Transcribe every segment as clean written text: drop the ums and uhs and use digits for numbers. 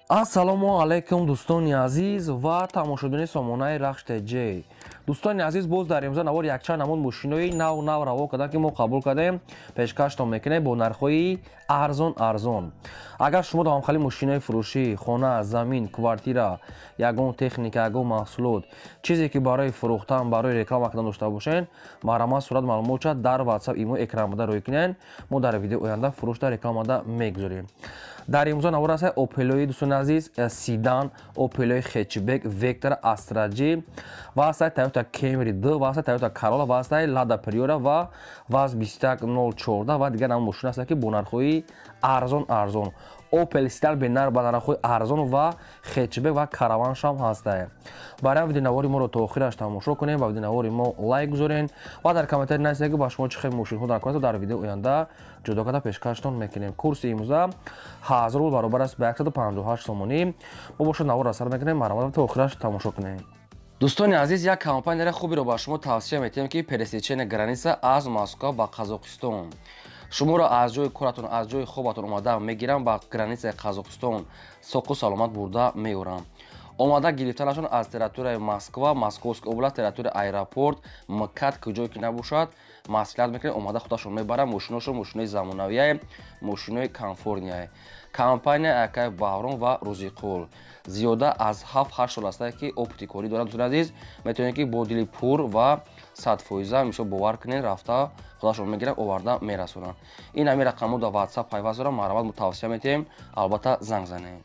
ассалому алайкум дӯстони азиз ва тамошобини сомонаи рахште ҷ. дӯстони азиз, боз дар имрӯза навор якчанд намуд мошинои нав раво кардем ки мо қабул кардем, пешкаштон мекунем бо нархҳои арзон. агар шумо давам хали мошинои фурӯшӣ, хона, замин, квартира, ягон техника, ягон маҳсулот, чизе ки барои фурӯхтан, барои реклама кардан дошта бошен, маърамат сурат маълумотша дар WhatsApp имо экранмада рӯй кунен. мо дар видеои оянда фурӯшда рекламада мегузорем. дар имрӯза навор аст опелои дӯстони азиз седан, опелои хэтчбек, вектора, астра ҷ, ва аст Toyota Camry D, ва аст Toyota Corolla, ва аст Lada Priora ва ВАЗ 21014 ва дигар намуд мошина аст ки бо нархҳои арзон. Opel Sedan бенар ба нархҳои арзон ва хэтчбек ва караваншам ҳаст. барои видеонавори моро то охираш тамошо кунем, ба видеонавори мо лайк гузорен ва дар комментари нависед ки ба шумо чӣ хел мошинҳо дар кор дар видеои оянда ҷудо карда пешкаштон мекунем. курси имрӯза 1000 рубл баробар аст ба 158 сомонӣ. мо бошад навора сар мекунем, маърамат то охираш тамошо кунем. дӯстони азиз, як компанияи хубиро ба шумо тавсия метиҳем ки пересечения граница аз Москва ба Қазоқистон. шуморо аз ҷои коратон, аз ҷои хобатон омада мегирам, ба границаи Қазоқистон соқу саломат бурда меорам. омада гирифтанашон аз территорияи Москва, Московская област, территорияи аэропорт, МКАД, куҷое ки набошад, маслиҳат мекунем, омада худашон мебарам. мошиношон мошинои замонавияе, мошинои комфортнияе. компания Акай Баҳром ва Рӯзиқул зиёда аз 7-8 сол аст ки опити корӣ дорад. дӯстони азиз, метавонед ки бо дили пур ва 100% мисол бовар кунед, рафта худашон мегиранд, оварда мерасонанд. ин ҳамин рақамҳо дар WhatsApp пайваст дорам, маърамат мутавассия метиҳем, албатта занг занед.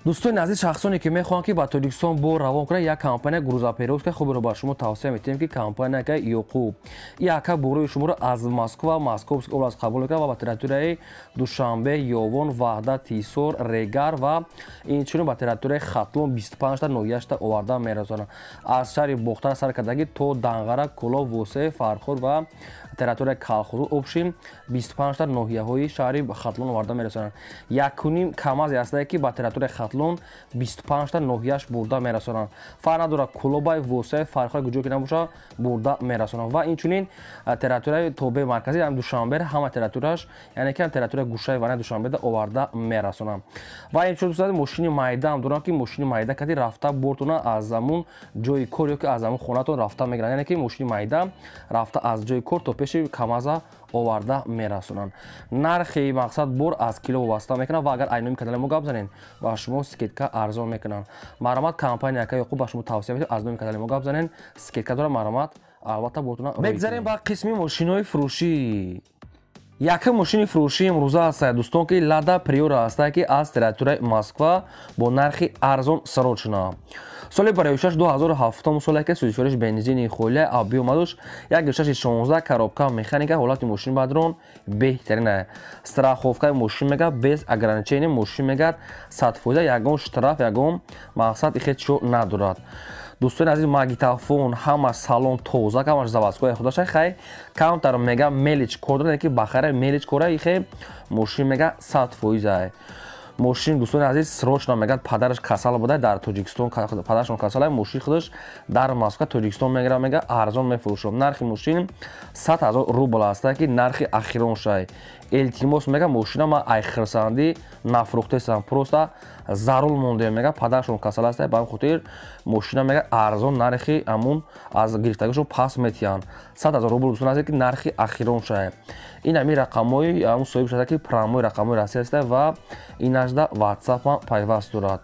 дӯстони азиз, шахсоне ки мехоҳанд ки ба Тоҷикистон бо равон кунанд, як компания грузоперевозка хубиро ба шумо тавсия метиҳем ки компания Ёқуб яка борои шуморо аз Москва, Московская област қабул мекунад ва ба территорияи Душанбе, Ёвон, Ваҳда, Тисор, Регар ва инчунин ба территорияи Хатлон 25та ноҳияшта оварда мерасонанд. аз шаҳри Бохтар сар кардагӣ то Данғара, Кӯлов, Восеъ, Фарход ва территорияи Калхозу обшим 25та ноҳияҳои шаҳри Хатлон оварда мерасонанд. 1.5 камазе астае ки ба территорияи Хатлон 25та ноҳияш бурда мерасонанд. фарқ надорад Кӯлобай, Восеъ, Фарход куҷое ки набоша бурда мерасонанд. ва инчунин территорияи тобе марказӣ ям Душанбе ҳама территорияш, яъне ки территорияи гӯшаи ванаи Душанбеда оварда мерасонанд. ва инчунин дӯстон мошини майда ам дорам ки мошини майда кади рафта бортона аз замун ҷои кор ё ки аз замун хонатон рафта мегиранд, яъне ки мошини майда рафта аз ҷои кор то пеши камаза оварда мерасонанд. нархи мақсад бор аз кило вобаста мекунанд ва агар айноми канали мо гап занед ба шумо скидка арзон мекунанд. маърамат компания Акай Ёқуб ба шумо тавсия метиҳем, аз номи канали мо гап занед, скидка дорад, маърамат албатта бортона. мегзарем ба қисми мошинои фурӯшӣ. яка мошини фурӯшӣ имрӯза аст дӯстон ки Lada Priora аст ки аз территорияи Москва бо нархи арзон сарод шуда. соли барои 2007 соле ки сӯзишвориш бензини холия объёма дошт 1.16 коробка механика. ҳолати мошин бадрон беҳтарин. страховкаи мошин мегӯяд без ограничения, мошин мегӯяд 100%, ягон штраф, ягон мақсад ихечо надорад. дӯстони азиз, магнитофон, ҳама салон тоза, ҳамаш заводскои худаша хай каунтар мега мелич кор дорад ки бахара мелич кора ихе мошин мега 100%. мошин дӯстони азиз срочно мегӯяд падараш касал буда дар Тоҷикистон, падарашон касал, мошин худаш дар Москва, Тоҷикистон мегира, мега арзон мефурӯшад. нархи мошин 100 000 рубл аст ки нархи ахирон шай. илтимос мега мошина ма айхирсанди нафурӯхтесам, просто зарул мондаем, мега падарашон касал аст, ба ин хотир мошина мега арзон, нархи амун аз гирифтагишон пас метиҳанд. 100 000 рубл дӯстон аст ки нархи ахирон шай. ин ҳамин рақамҳои амун соҳиб шуда ки прамои рақамҳои расӣ аст ва инашда WhatsApp пайваст дорад.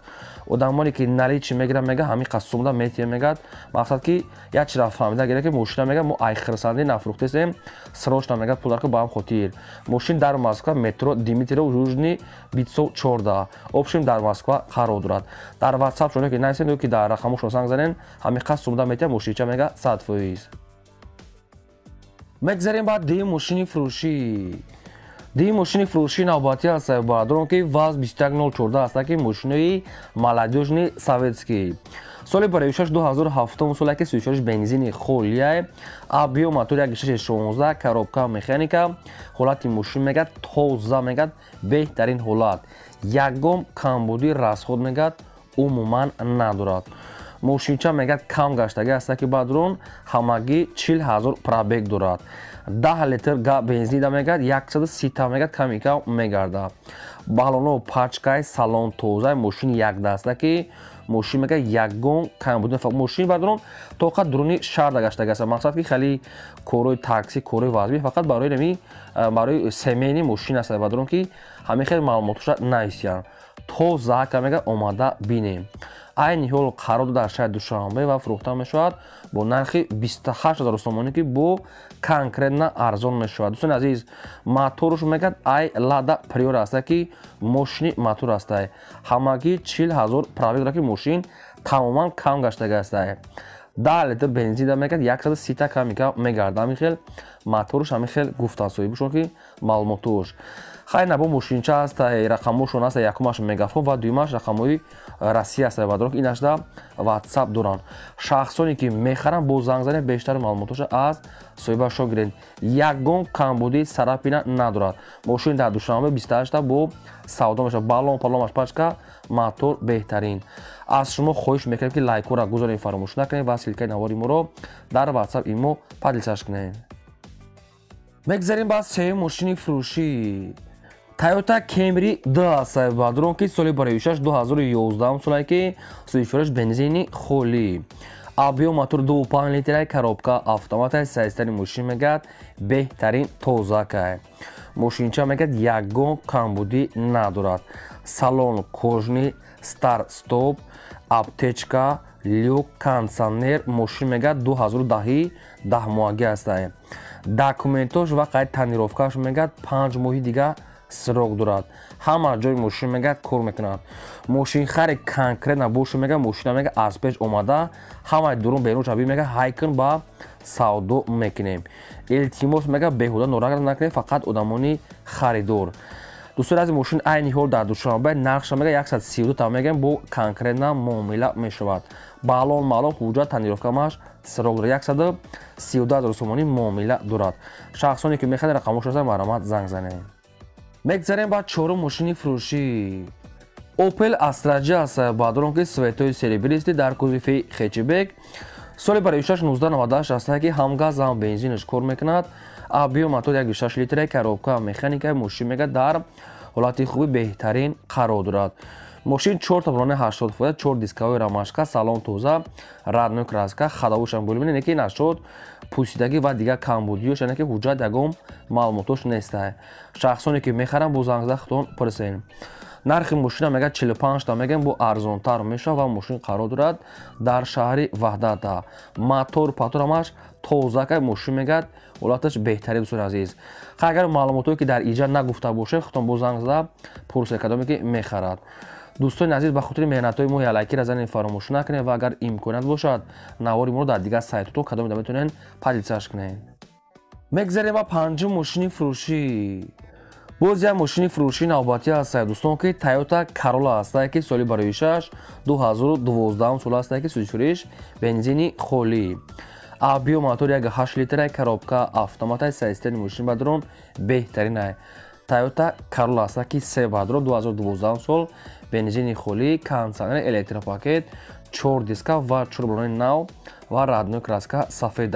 одамоне ки наличи мегиранд мега ҳамин қасумда метиҳем мегӯяд, мақсад ки як чиро фаҳмида гира ки мошина мега мо айхирсанди нафурӯхтесем, срочно мега пул дар ба ҳам хотир. мошин дар Москва метро Димитров Южный 514 обшим дар Москва қарор дорад. дар WhatsApp шумо ки нависед ки дар рақамошон занг занен, ҳамин қасумда метиҳем мошинча мега 100%. мегзарем ба ди мошини фурӯшӣ. ди мошини фурӯшӣ навбатӣ аст баъдон ки ВАЗ 21014 аст ки мошинои молодёжни советский. соли барои 2007 соле ки сӯзишвориш бензини холия объём мотор 1.16 коробка механика. ҳолати мошин мегӯяд тоза, мегӯяд беҳтарин ҳолат. ягон камбудии расход мегӯяд умуман надорад. мошинча мегӯяд кам гаштагӣ аст ки ба дрон ҳамагӣ 40,000 пробег дорад. 10 литр бензин мегӯяд 130 мегӯяд ками кам мегардад. балону пачкаи салон тозаи мошини якдаста мошин мегӯяд ягон камбуди мошин ба дрон тоқат дрони шарда гаштагӣ аст. мақсад ки хеле корои такси корои вазми фақат барои семейни мошин аст ба дрон ки ҳамин хел маълумотоша нависиянд. то зака мегӯяд омада бинем. айни ҳол қарор дар шаҳри Душанбе ва фурӯхта мешавад бо нархи 28,000 сомонӣ ки бо конкретна арзон мешавад. дӯстони азиз, моторш мегӯяд ай лада приор аст ки мошини мотор аст. ҳамагӣ 40,000 пробег дорад ки мошин тамоман кам гаштагӣ аст. 10 литр бензин мегӯяд 130 ками кам мегардад. ҳамин хел моторш ҳамин хел гуфтасӯи бошон ки маълумотош хай набо мошинча аст. рақамошон аст, якумаш мегафон ва дуюмаш рақамҳои Россия аст. ба дрон ки инашда WhatsApp доранд. шахсоне ки мехаранд бо занг занед бештари маълумотоша аз соҳибашон гиред. ягон камбуди сарапина надорад. мошин дар Душанбе 28 бо савдо мешавад. балон паломаш пачка мотор беҳтарин. аз шумо хоҳиш мекунем ки лайкора гузоред, фаромӯш накунед ва силкаи навори моро дар WhatsApp имо падлисаш кунед. мегзарем ба сеюм мошини фурӯшӣ. Toyota Camry 2 аст ба дрон ки соли барои 2011 солае ки сӯзишвораш бензини холӣ. объем мотор 2.5 литраи коробка автоматаи сайстани мошин мегӯяд беҳтарин тозака. мошинча мегӯяд ягон камбудӣ надорад. салон кожни, старт стоп, аптечка, люк, кондиционер. мошин мегӯяд 2010 10моҳагӣ аст. документош ва қайд танировкаш мегӯяд 5 моҳи дига срок дорад. ҳама ҷои мошин мегӯяд кор мекунад. мошинхари конкретна боша мегӯяд мошина мегӯяд аз пеш омада ҳамаи дурун берун шаби мегӯяд ҳайкун ба савдо мекунем. илтимос мегӯяд беҳуда норағат накунед, фақат одамони харидор. дӯстони азиз, мошин айни ҳол дар Душанбе нархша мегӯяд 132 тав мегӯяем бо конкретна муомила мешавад. балон маълум ҳуҷҷат танировкамаш срок дорад. 132,000 сомонӣ муомила дорад. шахсоне ки мехоҳанд рақамош аст маромад занг занед. мегзарем ба чорум мошини фурӯшӣ. Opel Astra J аст ба дрон ки светои серебристи дар кузофи хечбек. соли барои 1998 аст ки ҳамгаз ҳам бензинаш кор мекунад. объем мотор 1.6 литраи коробка механикаи мошин мегӯяд дар ҳолати хуби беҳтарин қарор дорад. мошин 4 таблони 80 фоиз, 4 дискаҳои рамашка, салон тоза, радной краска, хадовушам бӯлибин неки нашод пусидагӣ ва дигар камбудиёш яъне ки ҳуҷҷат ягон маълумотош нест. шахсоне ки мехаранд бо занг захтон пурсен. нархи мошина мегӯяд 45 та мегӯям бо арзонтар мешавад ва мошин қарор дорад дар шаҳри Ваҳдат. мотор паторамаш тозака мошин мегӯяд ҳолаташ беҳтарин. дӯстони азиз, агар маълумотое ки дар иҷа нагуфта бошем хутон бо занг зада пурсе кадоме ки мехарад. дӯстони азиз, ба хотири меҳнатҳои мо лайкира занед, фаромӯш накунед ва агар имконият бошад навори моро дар дигар сайтҳо кадоме метавонед падлисаш кунед. мегзарем ба панҷум мошини фурӯшӣ. боз як мошини фурӯшии навбатӣ аст дӯстон ки Toyota Corolla аст ки соли барои 2012 сол аст ки сӯзишвориш бензини холӣ. объем мотор 1.8 литраи коробка автоматаи сайстани мошин ба дрон беҳтарин. Toyota Corolla аст ки се ба дрон 2012 сол бензини холӣ, кондиционер, электропакет, 4 диска ва 4 балони нав ва радной краска сафед.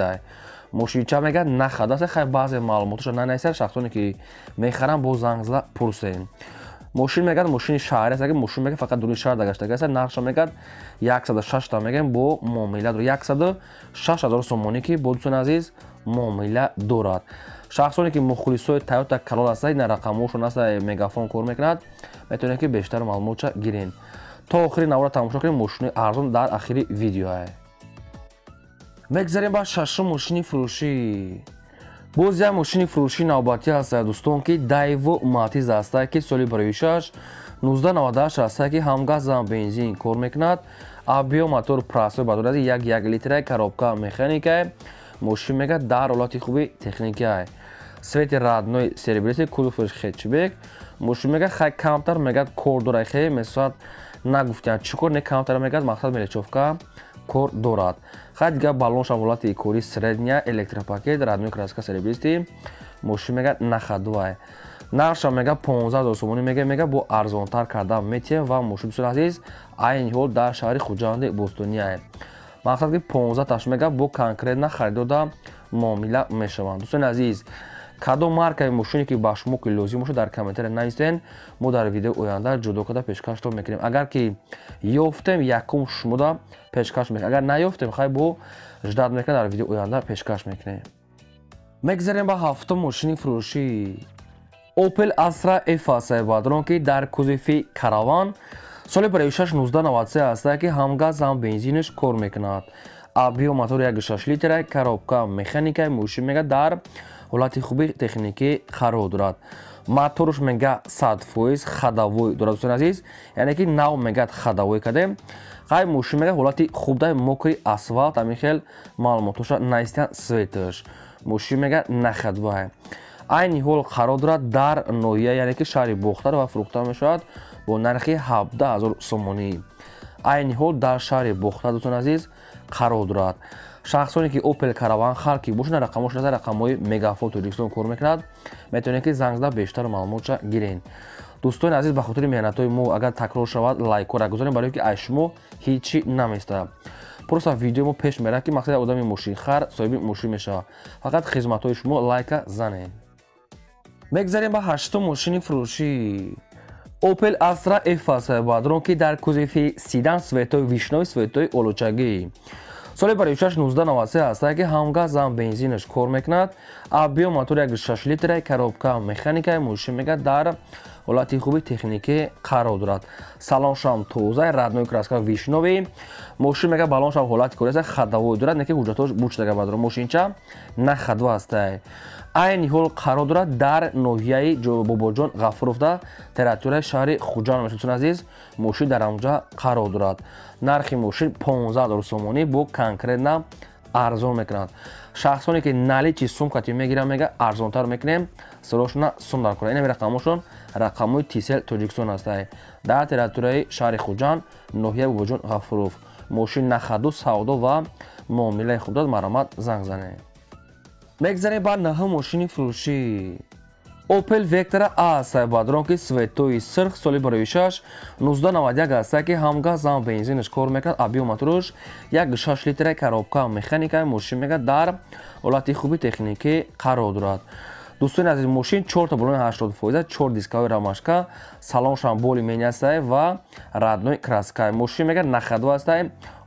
мошинча мегӯяд нахадаст. хай баъзе маълумотоша нанависад. шахсоне ки мехаранд бо занг зада пурсен. мошин мегӯяд мошини шаҳрӣ аст ки мошин мегӯяд фақат дуруни шаҳр дагаштагӣ аст. нархша мегӯяд 106 та мегӯям бо муомила дорад. 106,000 сомонӣ ки бо дӯстони азиз муомила дорад. шахсоне ки мухлисои Toyota Corolla аст, ин рақамошон аст мегафон кор мекунад, метавонед ки бештар маълумотша гирен. то охири навора тамошо кунед мошини арзон дар ахири видео. мегзарем ба шашум мошини фурӯшӣ. боз як мошини фурӯшии навбатӣ аст дӯстон ки Daewoo Matiz аст ки соли барои 1998 аст ки ҳамгаз ҳам бензин кор мекунад. объем мотор прасои ба дорози 1 литраи коробка механикаи мошин мегӯяд дар ҳолати хуби техникаи. свети радной серебристи кузофиш хетчбек. мошин мегӯяд хай камтар мегӯяд кор дорад. хе месоат нагуфтиянд чӣ кор не камтар мегӯяд, мақсад мелечовка кор дорад. хай дигар балоншам ҳолати кори средня, электропакет, радной краска серебристи мошин мегӯяд нахадвай. нарша мега 15000 сомонӣ мега бо арзонтар кардан метиҳем ва мошин дӯстони азиз айни ҳол дар шаҳри хуҷанди Бостонияе. мақсад ки 15000 мега бо конкретна харидода муомила мешаванд. дӯстони азиз кадом маркаи мошине ки ба шумо ки лозим бошад дар комментария нависен, мо дар видеои оянда ҷудо карда пешкаштон мекунем. агар ки ёфтем якум шумода пешкаш мекунем, агар наёфтем хай бо ждат мекунем, дар видеои оянда пешкаш мекунем. мегзарем ба ҳафтум мошини фурӯшӣ Opel Astra F аст бадрон ки дар кузофи караван соли 1693 аст ки ҳамгаз ҳам бензинаш кор мекунад. объем мотори 1.6 литр, коробка механика, мошин мега дар ҳолати хуби техникӣ қарор дорад. моторш мега 100% хадавой дорад. дӯстони азиз, яъне ки нав мега хадавой кардем. қай мошин мега ҳолати хуб мокри асфалт, ҳамин хел маълумотоша наистан светаш. мошин мега нахадвай. айни ҳол қарор дорад дар ноҳия, яъне ки шаҳри бохтар ва фурӯхта мешавад бо нархи 17000 сомонӣ. айни ҳол дар шаҳри бохтар дӯстони азиз қарор дорад. шахсоне ки Opel Caravan халки бошанд, рақамош назар рақамҳои Мегафон Тоҷикистон кор мекунад, метавонед ки занг зада бештар маълумотша гирен. дӯстони азиз, ба хотири меҳнатҳои мо агар такрор шавад лайкора гузорем, барои ки аз шумо ҳечи наместад. просто видеои мо пеш меравад ки мақсади одами мошинхар соҳиби мошин мешавад. фақат хизматҳои шумо лайка занед. мегзарем ба ҳаштум мошини фурӯшӣ Opel Astra F аст бадрон ки дар кузофи сидан светои вишнови светои олучагӣ. соли 1693 аст ки ҳамгаз ҳам бензинаш кор мекунад. объем мотори 1.6 литр, коробка механика, мошин мега дар ҳолати хуби техникӣ қарор дорад. салоншам тоза, раднои краска вишнови, мошин мега балоншам ҳолати кори хадавой дорад, не ки ҳуҷҷатош бучлага бадрон, мошинча нахадва аст. айни ҳол қарор дорад дар ноҳияи Бобоҷон Ғафуровда территорияи шаҳри Хуҷанд мешавад. дӯстони азиз, мошин дар онҷа қарор дорад. нархи мошин 15000 сомонӣ бо конкретна арзон мекунад. шахсоне ки наличи сумкати мегиранд мега арзонтар мекунем, сарошона сум дар кора. ин рақамошон рақамҳои Тисел Тоҷикистон аст. дар территорияи шаҳри Хуҷанд, ноҳияи Бобоҷон Ғафуров. мошин нахаду савдо ва муомилаи хуб дорад, маромад занг занед. мегзарем ба наҳум мошини фурӯшӣ Opel Vectra аст бадрон ки светои сирх соли 1991 аст ки ҳамгаз ҳам бензинаш кор мекунад. объем моторош 1.6 литр, коробка механика, мошин мега дар ҳолати хуби техникӣ қарор дорад. дӯстони азиз, мошин 4 балони 80%, 4 дискаҳои рамашка, салоншам боли мени аст ва раднои краска. мошин мега нахадва аст,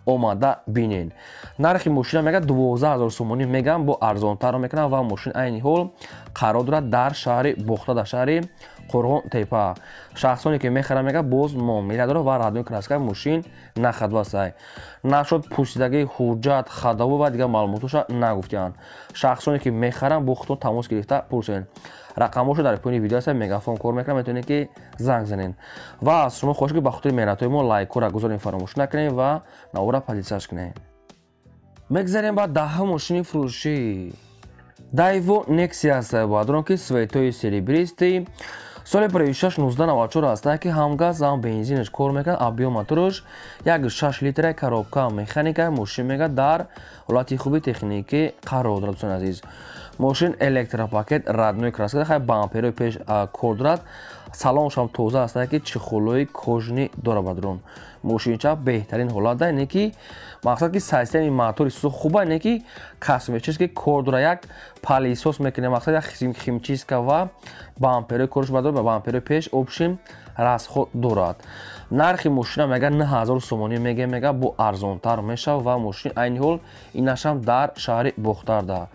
омада бинен. нархи мошина мега 12000 сомонӣ мегам бо арзонтар мекунам ва мошин айни ҳол қарор дорад дар шаҳри бохта, дар шаҳри Қурғон Тепа. шахсоне ки мехарад мега боз муомила дорад ва раднои краска мошин нахадва аст. нашуд пусидагии ҳуҷҷат, хадаву ва дигар маълумотоша нагуфтиянд. шахсоне ки мехаранд бо худтон тамос гирифта пурсен. рақамошо дар поини видео аст, Мегафон кор мекунад, метавонед ки занг занед. ва аз шумо хоҳиш ки ба хотири меҳнатҳои мо лайкора гузорем фаромӯш накунед ва навора позитсияш кунед. мегзарем ба даҳум мошини фурӯшӣ Daewoo Nexia аст бадрон ки светои серебристи соли 1694 аст ки ҳамгаз ҳам бензинаш кор мекунад. объем моторош 1.6 литр, коробка механика, мошин мега дар ҳолати хуби техникӣ қарор дорад. дӯстони азиз, мошин электропакет, раднои краска, хай бамперои пеш кор дорад. салоншам тоза аст ки чихулои кожни дорад бадрон. мошинча беҳтарин ҳолат, не ки мақсад ки системаи мотори сӯзу хуба, не ки косметически ки кор дорад, як палисос мекуне, мақсад як химчистка ва бамперои корш бадрон, ба бамперои пеш обшим расход дорад. нархи мошина мега 9000 сомонӣ мега бо арзонтар мешавад ва мошин айни ҳол инашам дар шаҳри бохтарда.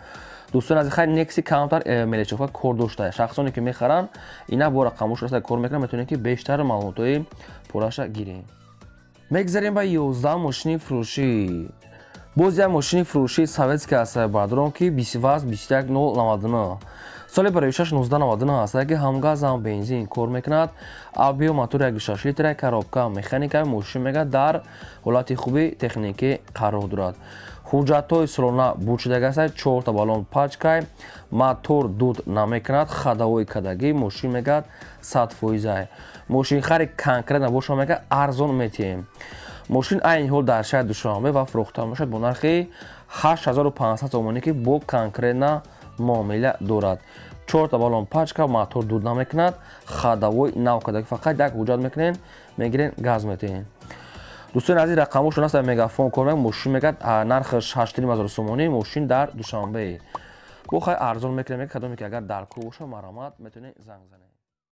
дӯстони азиз, хай Nexi каунтар мелечофа кор дошта. шахсоне ки мехаранд ина бо рақамош аст кор мекунанд, метавонед ки бештар маълумотҳои пурраша гиред. мегзарем ба 11 мошини фурӯшӣ боз як мошини фурӯшии советский аст бадрон ки 21099 соли 1699 аст ки ҳамгаз ҳам бензин кор мекунад. объем мотори 1.6 литр, коробка механика, мошин мега дар ҳолати хуби техникӣ қарор дорад. ҳуҷҷатҳои солона буд шудага аст, 4 балон пачкай, мотор дуд намекунад, хадавои кадагӣ, мошин мега 100%. мошинхари конкретна боша мега арзон метиҳем. мошин айни ҳол дар шаҳри Душанбе ва фурӯхта мешавад бо нархи 8500 сомонӣ ки бо конкретна муомила дорад. 4 та балон пачка мотор дуд намекунад, хадавои нав кадаги фақат як ҳуҷҷат мекунен, мегирен газ метиҳен. Дӯстони азиз, рақамҳо шунаста мегафон кор мекунад, мошин мегӯяд нархаш 8,000 сомонӣ, мошин дар Душанбе. Бо хай арзон мекунем, кадоме ки агар дар кӯ боша маромат метавонед занг занед.